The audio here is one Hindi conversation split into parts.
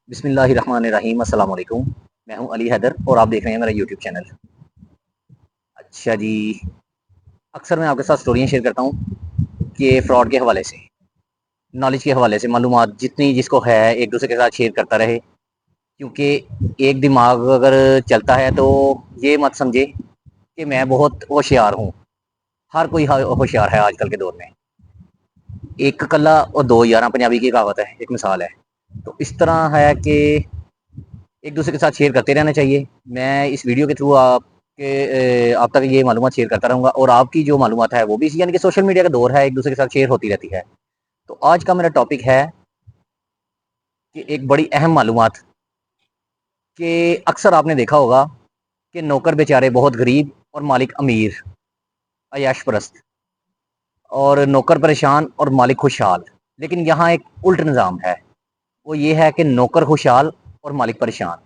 बिस्मिल्लाहिर्रहमानिर्रहीम अस्सलाम वालेकुम। मैं हूं अली हैदर और आप देख रहे हैं मेरा यूट्यूब चैनल। अच्छा जी, अक्सर मैं आपके साथ स्टोरियाँ शेयर करता हूं कि फ्रॉड के हवाले से, नॉलेज के हवाले से मालूमात जितनी जिसको है एक दूसरे के साथ शेयर करता रहे, क्योंकि एक दिमाग अगर चलता है तो ये मत समझे कि मैं बहुत होशियार हूँ। हर कोई होशियार है आजकल के दौर में। एक कल्ला और दो यारा पंजाबी की कहावत है, एक मिसाल है। तो इस तरह है कि एक दूसरे के साथ शेयर करते रहना चाहिए। मैं इस वीडियो के थ्रू आप तक ये मालूमात शेयर करता रहूँगा और आपकी जो मालूमात है वो भी, यानी कि सोशल मीडिया का दौर है, एक दूसरे के साथ शेयर होती रहती है। तो आज का मेरा टॉपिक है कि एक बड़ी अहम मालूमात कि अक्सर आपने देखा होगा कि नौकर बेचारे बहुत गरीब और मालिक अमीर, अय्याश परस्त, और नौकर परेशान और मालिक खुशहाल। लेकिन यहाँ एक उल्ट निज़ाम है, वो ये है कि नौकर खुशहाल और मालिक परेशान,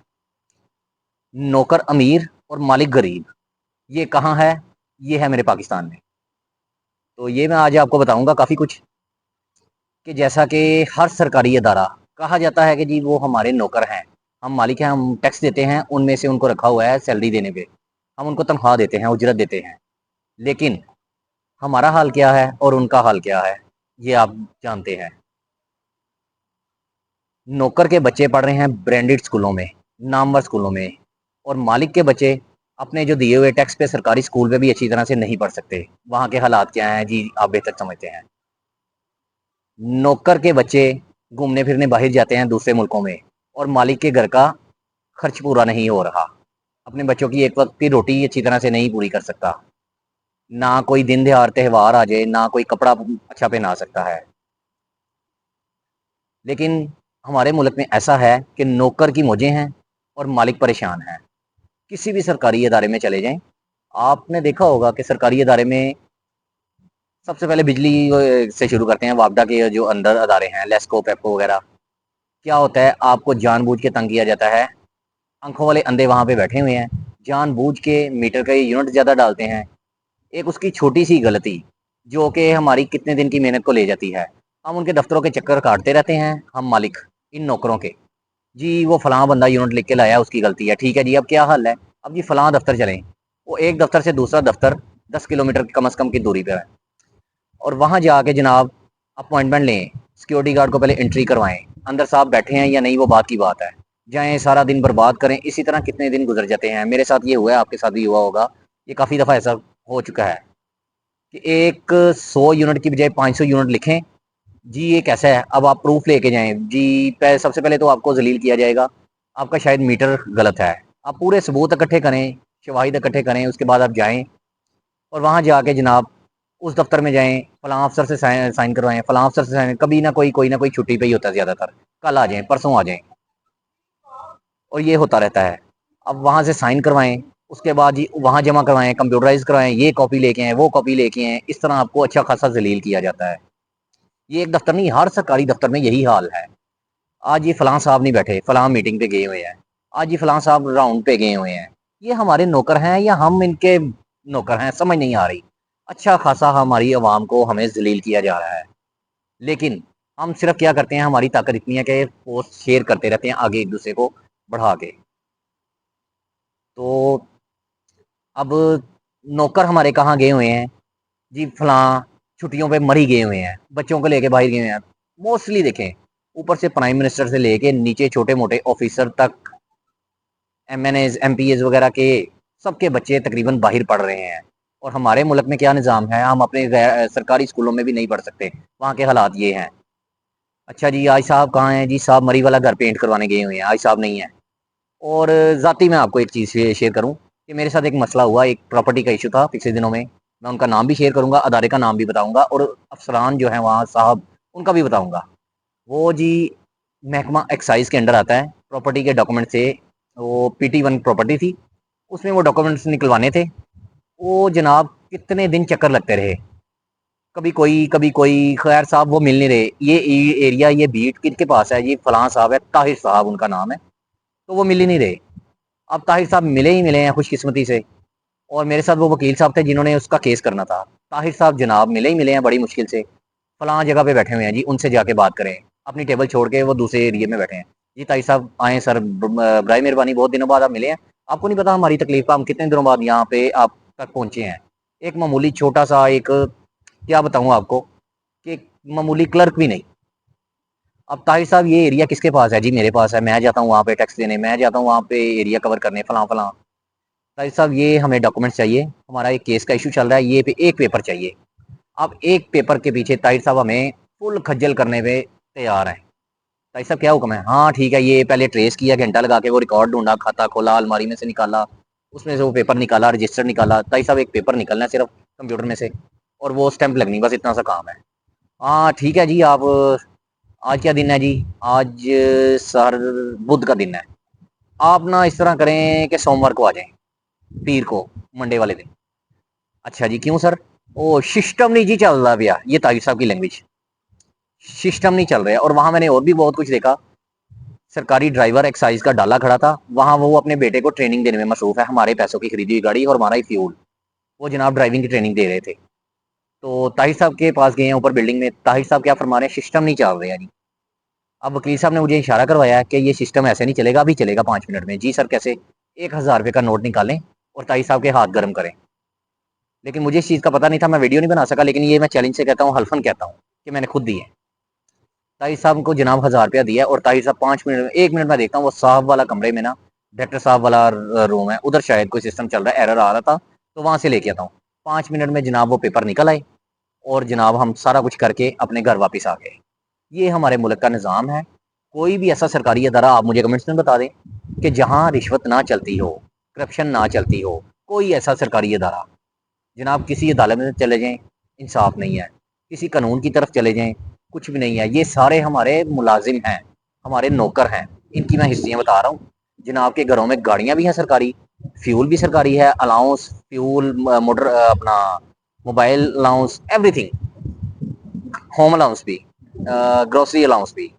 नौकर अमीर और मालिक गरीब। ये कहाँ है? ये है मेरे पाकिस्तान में। तो ये मैं आज आपको बताऊंगा काफ़ी कुछ, कि जैसा कि हर सरकारी अदारा कहा जाता है कि जी वो हमारे नौकर हैं, हम मालिक हैं, हम टैक्स देते हैं, उनमें से उनको रखा हुआ है सैलरी देने पे, हम उनको तनख्वाह देते हैं, उजरत देते हैं। लेकिन हमारा हाल क्या है और उनका हाल क्या है, ये आप जानते हैं। नौकर के बच्चे पढ़ रहे हैं ब्रांडेड स्कूलों में, नामवर स्कूलों में, और मालिक के बच्चे अपने जो दिए हुए टैक्स पे सरकारी स्कूल में भी अच्छी तरह से नहीं पढ़ सकते। वहाँ के हालात क्या हैं जी, आप बेहतर समझते हैं। नौकर के बच्चे घूमने फिरने बाहर जाते हैं दूसरे मुल्कों में, और मालिक के घर का खर्च पूरा नहीं हो रहा, अपने बच्चों की एक वक्त की रोटी अच्छी तरह से नहीं पूरी कर सकता, ना कोई दिन त्योहार त्यौहार आ जाए, ना कोई कपड़ा अच्छा पहना सकता है। लेकिन हमारे मुल्क में ऐसा है कि नौकर की मौजें हैं और मालिक परेशान है। किसी भी सरकारी इदारे में चले जाएं, आपने देखा होगा कि सरकारी इदारे में सबसे पहले बिजली से शुरू करते हैं, वापडा के जो अंदर अदारे हैं, लेस्को पेप्को वगैरह। क्या होता है, आपको जानबूझ के तंग किया जाता है। आंखों वाले अंधे वहां पे बैठे हुए हैं, जानबूझ के मीटर का यूनिट ज़्यादा डालते हैं। एक उसकी छोटी सी गलती जो कि हमारी कितने दिन की मेहनत को ले जाती है। हम उनके दफ्तरों के चक्कर काटते रहते हैं, हम मालिक इन नौकरों के। जी वो फलां बंदा यूनिट लिख के लाया, उसकी गलती है, ठीक है जी, अब क्या हल है? अब जी फलां दफ्तर चलें। वो एक दफ्तर से दूसरा दफ्तर 10 किलोमीटर कम से कम की दूरी पर है, और वहाँ जाके जनाब अपॉइंटमेंट लें, सिक्योरिटी गार्ड को पहले एंट्री करवाएं, अंदर साहब बैठे हैं या नहीं वो बात की बात है। जाएं, सारा दिन बर्बाद करें, इसी तरह कितने दिन गुजर जाते हैं। मेरे साथ ये हुआ है, आपके साथ भी हुआ होगा, ये काफ़ी दफ़ा ऐसा हो चुका है कि एक 100 यूनिट की बजाय 500 यूनिट लिखें। जी ये कैसा है? अब आप प्रूफ लेके जाएं जी। सबसे पहले तो आपको जलील किया जाएगा, आपका शायद मीटर गलत है। आप पूरे सबूत इकट्ठे करें, शवाहिद इकट्ठे करें, उसके बाद आप जाएं और वहाँ जाके जनाब उस दफ्तर में जाएं, फलां अफसर से साइन करवाएं, फलां अफसर से साइन। कभी ना कोई ना कोई छुट्टी पे ही होता है ज़्यादातर, कल आ जाएं, परसों आ जाएं, और ये होता रहता है। अब वहाँ से साइन करवाएं, उसके बाद जी वहाँ जमा करवाएं, कंप्यूटराइज करवाएं, ये कॉपी लेके आएँ, वो कॉपी लेके आएँ। इस तरह आपको अच्छा खासा जलील किया जाता है। ये एक दफ्तर नहीं, हर सरकारी दफ्तर में यही हाल है। आज ये फलां साहब नहीं बैठे, फलां मीटिंग पे गए हुए हैं, आज ये फलां साहब राउंड पे गए हुए हैं। ये हमारे नौकर हैं या हम इनके नौकर हैं, समझ नहीं आ रही। अच्छा खासा हमारी आवाम को हमें जलील किया जा रहा है। लेकिन हम सिर्फ क्या करते हैं, हमारी ताकत इतनी है कि पोस्ट शेयर करते रहते हैं आगे एक दूसरे को बढ़ा के। तो अब नौकर हमारे कहाँ गए हुए हैं जी, फलां छुट्टियों पे मरी गए हुए हैं, बच्चों को लेके बाहर गए हुए हैं। मोस्टली देखें, ऊपर से प्राइम मिनिस्टर से लेके नीचे छोटे मोटे ऑफिसर तक, एमएनएज एमपीएज वगैरह के, सबके बच्चे तकरीबन बाहर पढ़ रहे हैं। और हमारे मुल्क में क्या निज़ाम है, हम अपने सरकारी स्कूलों में भी नहीं पढ़ सकते। वहाँ के हालात ये हैं। अच्छा जी, आज साहब कहाँ हैं? जी साहब मरी वाला घर पेंट करवाने गए हुए हैं, आज साहब नहीं है। और ज़ाती मैं आपको एक चीज़ शेयर करूँ कि मेरे साथ एक मसला हुआ, एक प्रॉपर्टी का इशू था पिछले दिनों में। मैं उनका नाम भी शेयर करूँगा, अदारे का नाम भी बताऊँगा, और अफसरान जो हैं वहाँ साहब, उनका भी बताऊँगा। वो जी महकमा एक्साइज़ के अंडर आता है। प्रॉपर्टी के डॉक्यूमेंट से, वो पीटी 1 प्रॉपर्टी थी, उसमें वो डॉक्यूमेंट्स निकलवाने थे। वो जनाब कितने दिन चक्कर लगते रहे, कभी कोई, खैर साहब वो मिल नहीं रहे। ये एरिया, ये बीट किनके पास है? ये फलां साहब है, ताहिर साहब उनका नाम है। तो वो मिल ही नहीं रहे। अब ताहिर साहब मिले ही मिले हैं खुशकिस्मती से, और मेरे साथ वो वकील साहब थे जिन्होंने उसका केस करना था। ताहिर साहब जनाब मिले ही मिले हैं बड़ी मुश्किल से, फलां जगह पे बैठे हुए हैं जी, उनसे जाके बात करें। अपनी टेबल छोड़ के वो दूसरे एरिया में बैठे हैं। जी ताई साहब आए सर, बराए मेहरबानी बहुत दिनों बाद आप मिले हैं। आपको नहीं पता हमारी तकलीफ का, हम कितने दिनों बाद यहाँ पे आप तक पहुंचे हैं। एक मामूली छोटा सा एक, क्या बताऊं आपको, कि एक मामूली क्लर्क भी नहीं। अब ताहिर साहब ये एरिया किसके पास है? जी मेरे पास है, मैं जाता हूँ वहाँ पे टैक्स देने, मैं जाता हूँ वहाँ पे एरिया कवर करने, फलां फलां। ताहिर साहब ये हमें डॉक्यूमेंट्स चाहिए, हमारा एक केस का इशू चल रहा है, ये पे एक पेपर चाहिए। अब एक पेपर के पीछे ताहिर साहब हमें फुल खज्जल करने पे तैयार हैं। ताहिर साहब क्या हुक्म है? हाँ ठीक है, ये पहले ट्रेस किया, घंटा लगा के वो रिकॉर्ड ढूंढा, खाता खोला, अलमारी में से निकाला, उसमें से वो पेपर निकाला, रजिस्टर निकाला। ताहिर साहब एक पेपर निकलना है सिर्फ कंप्यूटर में से, और वो स्टैंप लगनी, बस इतना सा काम है। हाँ ठीक है जी। आप आज क्या दिन है जी? आज सर बुध का दिन है। आप ना इस तरह करें कि सोमवार को आ जाएं, पीर को, मंडे वाले दिन। अच्छा जी, क्यों सर? ओ सिस्टम नहीं जी चल रहा भैया, ये ताहिर साहब की लैंग्वेज, सिस्टम नहीं चल रहा है। और वहां मैंने और भी बहुत कुछ देखा। सरकारी ड्राइवर एक्साइज का डाला खड़ा था वहां, वो अपने बेटे को ट्रेनिंग देने में मसरूफ है, हमारे पैसों की खरीदी हुई गाड़ी और हमारा ही फ्यूल। वो जनाब ड्राइविंग की ट्रेनिंग दे रहे थे। तो ताहिर साहब के पास गए हैं ऊपर बिल्डिंग में, ताहिर साहब क्या फरमा रहे हैं? सिस्टम नहीं चल रहा है जी। अब वकील साहब ने मुझे इशारा करवाया कि ये सिस्टम ऐसे नहीं चलेगा, अभी चलेगा 5 मिनट में। जी सर कैसे? 1,000 रुपये का नोट निकालें और ताहिर साहब के हाथ गर्म करें। लेकिन मुझे इस चीज़ का पता नहीं था, मैं वीडियो नहीं बना सका, लेकिन ये मैं चैलेंज से कहता हूँ, हल्फन कहता हूँ कि मैंने खुद दी है। ताहिर साहब को जनाब 1,000 रुपया दिया और ताहिर साहब 5 मिनट में, 1 मिनट में देखता हूँ वो साहब वाला कमरे में ना, डायरेक्टर साहब वाला रूम है, उधर शायद कोई सिस्टम चल रहा है, एरर आ रहा था, तो वहां से लेके आता हूँ। 5 मिनट में जनाब वो पेपर निकल आए और जनाब हम सारा कुछ करके अपने घर वापस आ गए। ये हमारे मुल्क का निज़ाम है। कोई भी ऐसा सरकारी अदारा आप मुझे कमेंट्स में बता दें कि जहाँ रिश्वत ना चलती हो, करप्शन ना चलती हो, कोई ऐसा सरकारी अदारा। जनाब किसी अदालत में चले जाएं, इंसाफ नहीं है। किसी कानून की तरफ चले जाएं, कुछ भी नहीं है। ये सारे हमारे मुलाजिम हैं, हमारे नौकर हैं। इनकी मैं हिस्ट्रियाँ बता रहा हूँ। जनाब के घरों में गाड़ियाँ भी हैं सरकारी, फ्यूल भी सरकारी है, अलाउंस, फ्यूल, मोटर, अपना mobile allowance, everything, home allowance भी, ग्रोसरी अलाउंस भी।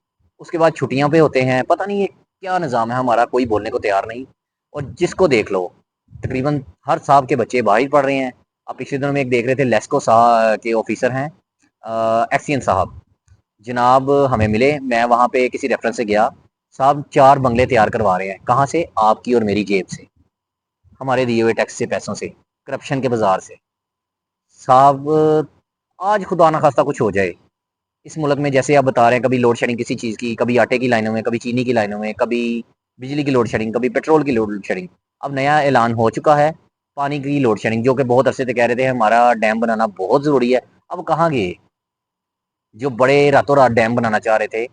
उसके बाद छुट्टियां पे होते हैं। पता नहीं ये क्या निज़ाम है हमारा, कोई बोलने को तैयार नहीं। और जिसको देख लो तकरीबन हर साहब के बच्चे बाहर पढ़ रहे हैं। आप पिछले दिनों में एक देख रहे थे, लेस्को साहब के ऑफिसर हैं, एक्सियन साहब, जनाब हमें मिले, मैं वहाँ पे किसी रेफरेंस से गया। साहब 4 बंगले तैयार करवा रहे हैं, कहाँ से? आपकी और मेरी जेब से, हमारे दिए हुए टैक्स से, पैसों से, करप्शन के बाजार से। साहब आज खुदा ना खास्ता कुछ हो जाए इस मुल्क में, जैसे आप बता रहे हैं, कभी लोड शेडिंग किसी चीज़ की, कभी आटे की लाइनों में, कभी चीनी की लाइनों में, कभी बिजली की लोड शेडिंग, कभी पेट्रोल की लोड शेडिंग। अब नया ऐलान हो चुका है पानी की लोड शेडिंग, जो कि बहुत अरसे से कह रहे थे हमारा डैम बनाना बहुत ज़रूरी है। अब कहाँ गए जो बड़े रातों रात डैम बनाना चाह रहे थे?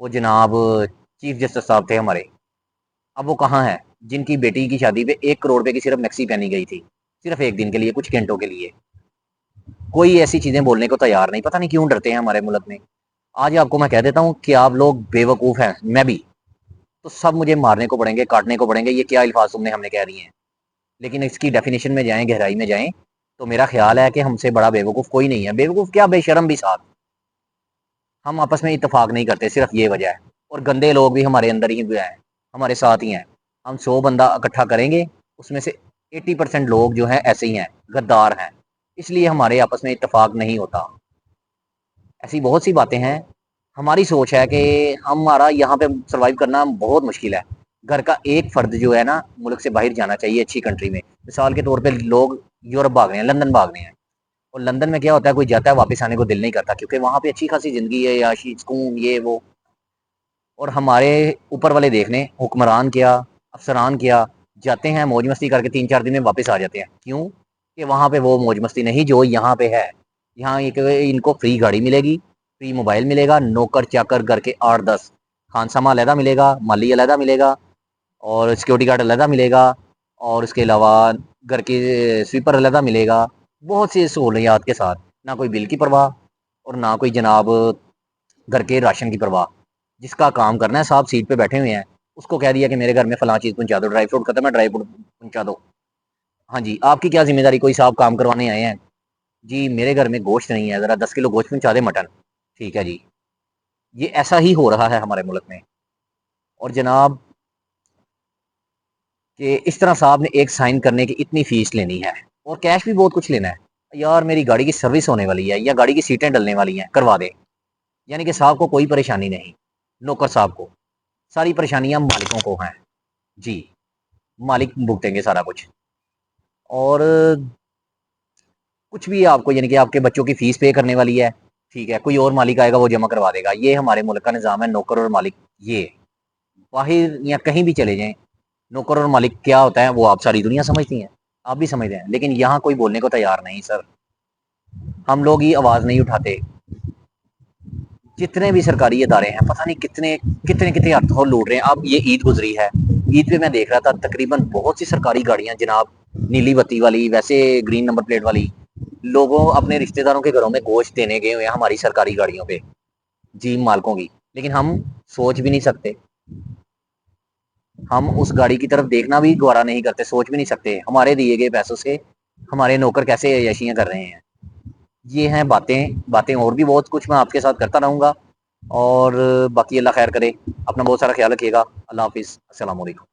वो जनाब चीफ जस्टिस साहब थे हमारे। अब वो कहाँ है जिनकी बेटी की शादी पे 1 करोड़ रुपए की सिर्फ मैक्सी पहनी गई थी, सिर्फ एक दिन के लिए, कुछ घंटों के लिए? कोई ऐसी चीज़ें बोलने को तैयार नहीं, पता नहीं क्यों डरते हैं हमारे मुल्क में। आज आपको मैं कह देता हूँ कि आप लोग बेवकूफ़ हैं, मैं भी, तो सब मुझे मारने को पड़ेंगे, काटने को पड़ेंगे। ये क्या अल्फाज तुमने हमने कह दिए हैं? लेकिन इसकी डेफिनेशन में जाएं, गहराई में जाएं, तो मेरा ख्याल है कि हमसे बड़ा बेवकूफ़ कोई नहीं है। बेवकूफ़ क्या, बेशरम भी साथ। हम आपस में इत्तेफाक नहीं करते, सिर्फ ये वजह है। और गंदे लोग भी हमारे अंदर ही हैं, हमारे साथ ही हैं। हम 100 बंदा इकट्ठा करेंगे, उसमें से 80% लोग जो हैं ऐसे ही हैं, गद्दार हैं। इसलिए हमारे आपस में इत्तेफाक नहीं होता। ऐसी बहुत सी बातें हैं। हमारी सोच है कि हमारा यहाँ पे सर्वाइव करना बहुत मुश्किल है। घर का एक फर्द जो है ना, मुल्क से बाहर जाना चाहिए अच्छी कंट्री में। मिसाल के तौर पे लोग यूरोप भाग रहे हैं, लंदन भाग रहे हैं, और लंदन में क्या होता है, कोई जाता है वापस आने को दिल नहीं करता, क्योंकि वहाँ पे अच्छी खासी ज़िंदगी है, याशी, सुकून, ये वो। और हमारे ऊपर वाले देख लें, हुक्मरान क्या, अफसरान क्या, जाते हैं मौज मस्ती करके 3-4 दिन में वापस आ जाते हैं। क्यों? कि वहाँ पे वो मौज मस्ती नहीं जो यहाँ पे है। यहाँ एक इनको फ्री गाड़ी मिलेगी, फ्री मोबाइल मिलेगा, नौकर चाकर घर के 8-10, खानसामा अलहदा मिलेगा, माली अलहदा मिलेगा, और सिक्योरिटी गार्ड अलहदा मिलेगा, और उसके अलावा घर के स्वीपर अलहदा मिलेगा। बहुत सी सहूलियात के साथ, ना कोई बिल की परवाह और ना कोई जनाब घर के राशन की परवाह। जिसका काम करना है, साहब सीट पे बैठे हुए हैं, उसको कह दिया कि मेरे घर में फलां चीज़ पहुंचा दो, ड्राई फ्रूट खत्म है, ड्राई फ्रूट पहुंचा दो। हाँ जी, आपकी क्या जिम्मेदारी? कोई साहब काम करवाने आए हैं, जी मेरे घर में गोश्त नहीं है, ज़रा 10 किलो गोश्त पहुंचा दे, मटन। ठीक है जी। ये ऐसा ही हो रहा है हमारे मुल्क में। और जनाब कि इस तरह साहब ने एक साइन करने की इतनी फीस लेनी है, और कैश भी बहुत कुछ लेना है। यार मेरी गाड़ी की सर्विस होने वाली है, या गाड़ी की सीटें डलने वाली हैं, करवा दे। यानी कि साहब को कोई परेशानी नहीं, नौकर साहब को सारी परेशानियां मालिकों को हैं जी, मालिक भुगतेंगे सारा कुछ। और कुछ भी आपको यानी कि आपके बच्चों की फीस पे करने वाली है, ठीक है, कोई और मालिक आएगा वो जमा करवा देगा। ये हमारे मुल्क का निज़ाम है, नौकर और मालिक। ये बाहर या कहीं भी चले जाएं, नौकर और मालिक क्या होता है वो आप सारी दुनिया समझती हैं, आप भी समझते हैं, लेकिन यहाँ कोई बोलने को तैयार नहीं सर। हम लोग ही आवाज़ नहीं उठाते। जितने भी सरकारी इदारे हैं पता नहीं कितने कितने कितने हथों लूट रहे हैं। अब ये ईद गुजरी है, ईद पे मैं देख रहा था तकरीबन बहुत सी सरकारी गाड़ियां जनाब, नीली बत्ती वाली, वैसे ग्रीन नंबर प्लेट वाली, लोगों अपने रिश्तेदारों के घरों में गोश्त देने गए हुए हैं हमारी सरकारी गाड़ियों पे जी, मालकों की। लेकिन हम सोच भी नहीं सकते, हम उस गाड़ी की तरफ देखना भी गवारा नहीं करते, सोच भी नहीं सकते हमारे दिए गए पैसों से हमारे नौकर कैसे अय्याशियां कर रहे हैं। ये हैं बातें बातें, और भी बहुत कुछ मैं आपके साथ करता रहूँगा। और बाकी अल्लाह खैर करे, अपना बहुत सारा ख्याल रखिएगा। अल्लाह हाफिज़, अस्सलाम वालेकुम।